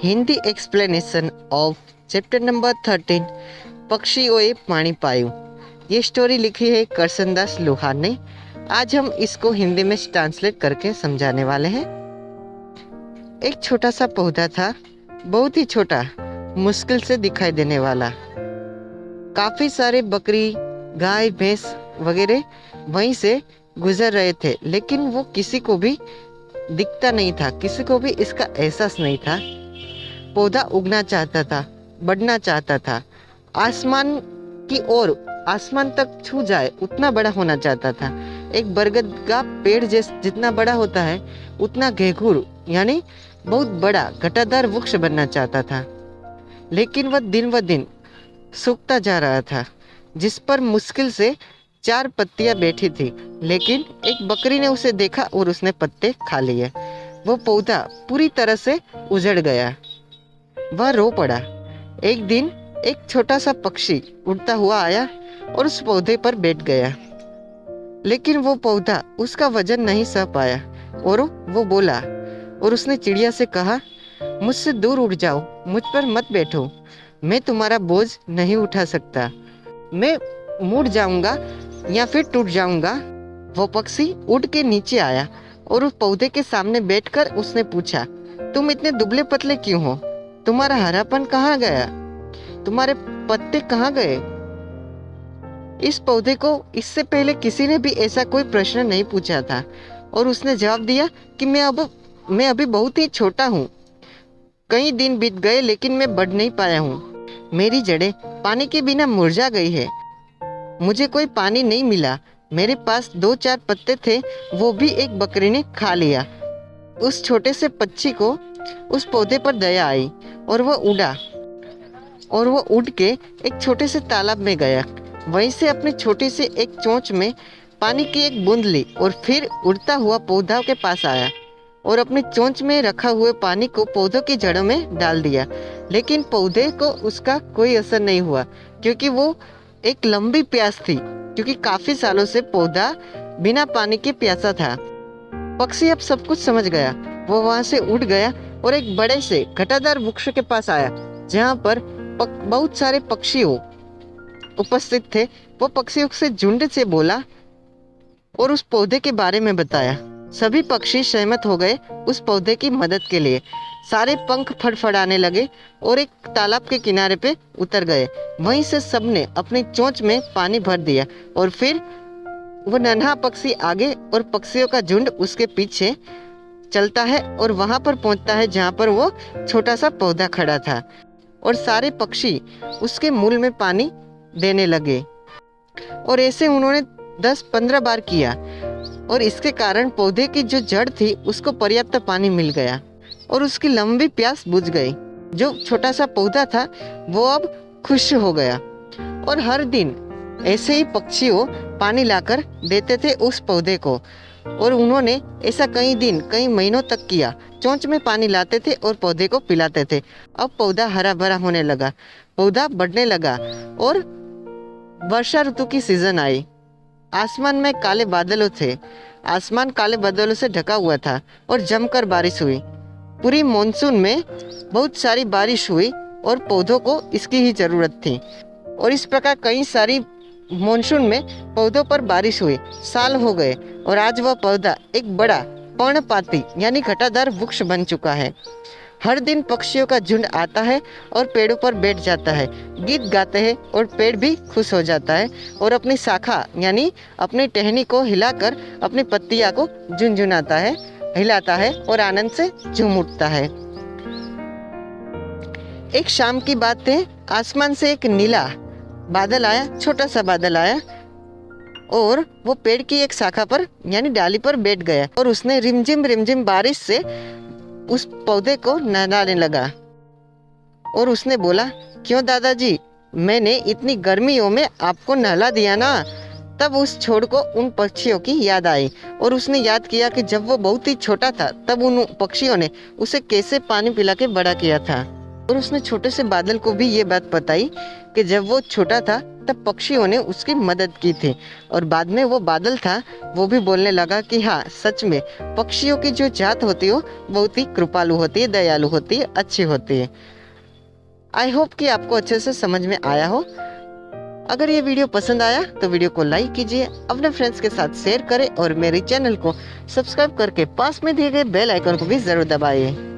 Hindi explanation of chapter number 13 पक्षियों पानी पायु। ये स्टोरी लिखी है करसनदास लोहार ने। आज हम इसको हिंदी में ट्रांसलेट करके समझाने वाले हैं। एक छोटा सा पौधा था, बहुत ही छोटा, मुश्किल से दिखाई देने वाला। काफी सारे बकरी, गाय, भैंस वगैरह वहीं से गुजर रहे थे, लेकिन वो किसी को भी दिखता नहीं था, किसी को भी इसका एहसास नहीं था। पौधा उगना चाहता था, बढ़ना चाहता था, आसमान की ओर, आसमान तक छू जाए उतना बड़ा होना चाहता था। एक बरगद का पेड़ जितना बड़ा होता है उतना घेघुर यानी बहुत बड़ा घटादार वृक्ष बनना चाहता था। लेकिन वह दिन व दिन सूखता जा रहा था, जिस पर मुश्किल से 4 पत्तियां बैठी थी। लेकिन एक बकरी ने उसे देखा और उसने पत्ते खा लिए। वो पौधा पूरी तरह से उजड़ गया। वह रो पड़ा। एक दिन एक छोटा सा पक्षी उड़ता हुआ आया और उस पौधे पर बैठ गया, लेकिन वो पौधा उसका वजन नहीं सह पाया और वो बोला और उसने चिड़िया से कहा, मुझसे दूर उड़ जाओ, मुझ पर मत बैठो, मैं तुम्हारा बोझ नहीं उठा सकता, मैं मुड़ जाऊंगा या फिर टूट जाऊंगा। वो पक्षी उड़ के नीचे आया और उस पौधे के सामने बैठकर उसने पूछा, तुम इतने दुबले पतले क्यों हो? तुम्हारा हरापन कहाँ गया? तुम्हारे पत्ते कहाँ गए? इस पौधे को इससे पहले किसी ने भी ऐसा कोई प्रश्न नहीं पूछा था और उसने जवाब दिया कि मैं अभी बहुत ही छोटा हूँ। कई दिन बीत गए लेकिन मैं बढ़ नहीं पाया हूँ। मेरी जड़ें पानी के बिना मुरझा गई है। मुझे कोई पानी नहीं मिला। मेरे पास 2-4 पत्ते थे, वो भी एक बकरी ने खा लिया। उस छोटे से पक्षी को उस पौधे पर दया आई और वह उड़ा और वो उड़ के एक छोटे से तालाब में गया। वहीं से अपनी छोटी सी एक चोंच में पानी की एक बूंद ली और फिर उड़ता हुआ पौधा के पास आया और अपनी चोंच में रखा हुए पानी को पौधों की जड़ों में डाल दिया। लेकिन पौधे को उसका कोई असर नहीं हुआ, क्योंकि वो एक लंबी प्यास थी, क्योंकि काफी सालों से पौधा बिना पानी के प्यासा था। पक्षी अब सब कुछ समझ गया। वो वहां से उड़ गया और एक बड़े से घटादार वृक्ष के पास आया, जहाँ पर बहुत सारे पक्षियों उपस्थित थे। वो पक्षियों से झुंड से बोला और उस पौधे के बारे में बताया। सभी पक्षी सहमत हो गए उस पौधे की मदद के लिए। सारे पंख फड़फड़ाने लगे और एक तालाब के किनारे पे उतर गए। वहीं से सबने अपनी चोंच में पानी भर दिया और फिर वो नन्हा पक्षी आगे और पक्षियों का झुंड उसके पीछे चलता है और वहां पर पहुंचता है जहां पर वो छोटा सा पौधा खड़ा था, और सारे पक्षी उसके मूल में पानी देने लगे। और ऐसे उन्होंने 10-15 बार किया और इसके कारण पौधे की जो जड़ थी उसको पर्याप्त पानी मिल गया और उसकी लंबी प्यास बुझ गई। जो छोटा सा पौधा था वो अब खुश हो गया और हर दिन ऐसे ही पक्षियों पानी लाकर देते थे उस पौधे को, और उन्होंने ऐसा कई दिन, कई महीनों तक किया। चोंच में पानी लाते थे और पौधे को पिलाते थे। अब पौधा हरा भरा होने लगा, पौधा बढ़ने लगा और वर्षा ऋतु की सीजन आई। आसमान में काले बादलों थे, आसमान काले बादलों से ढका हुआ था और जमकर बारिश हुई। पूरी मॉनसून में बहुत सारी बारिश हुई और पौधों को इसकी ही जरूरत थी। और इस प्रकार कई सारी मॉनसून में पौधों पर बारिश हुई। साल हो गए और आज वह पौधा एक बड़ा पर्णपाती यानी घटादार वृक्ष बन चुका है। हर दिन पक्षियों का झुंड आता है और पेड़ों पर बैठ जाता है, गीत गाते हैं और पेड़ भी खुश हो जाता है और अपनी शाखा यानी अपनी टहनी को हिलाकर अपनी पत्तियां को झुनझुनाता है, हिलाता है और आनंद से झूम उठता है। एक शाम की बात है, आसमान से एक नीला बादल आया, छोटा सा बादल आया और वो पेड़ की एक शाखा पर यानी डाली पर बैठ गया और उसने रिमझिम रिमझिम बारिश से उस पौधे को नहलाने लगा। और उसने बोला, क्यों दादाजी, मैंने इतनी गर्मियों में आपको नहला दिया ना। तब उस छोड़ को उन पक्षियों की याद आई और उसने याद किया कि जब वो बहुत ही छोटा था तब उन पक्षियों ने उसे कैसे पानी पिला के बड़ा किया था। और उसने छोटे से बादल को भी ये बात बताई कि जब वो छोटा था तब पक्षियों ने उसकी मदद की थी। और बाद में वो बादल था वो भी बोलने लगा कि हाँ सच में पक्षियों की जो जात होती है बहुत ही कृपालु होती है, दयालु होती है, अच्छी होती है। आई होप कि आपको अच्छे से समझ में आया हो। अगर ये वीडियो पसंद आया तो वीडियो को लाइक कीजिए, अपने फ्रेंड्स के साथ शेयर करें और मेरे चैनल को सब्सक्राइब करके पास में दिए गए बेल आइकन को भी जरूर दबाइए।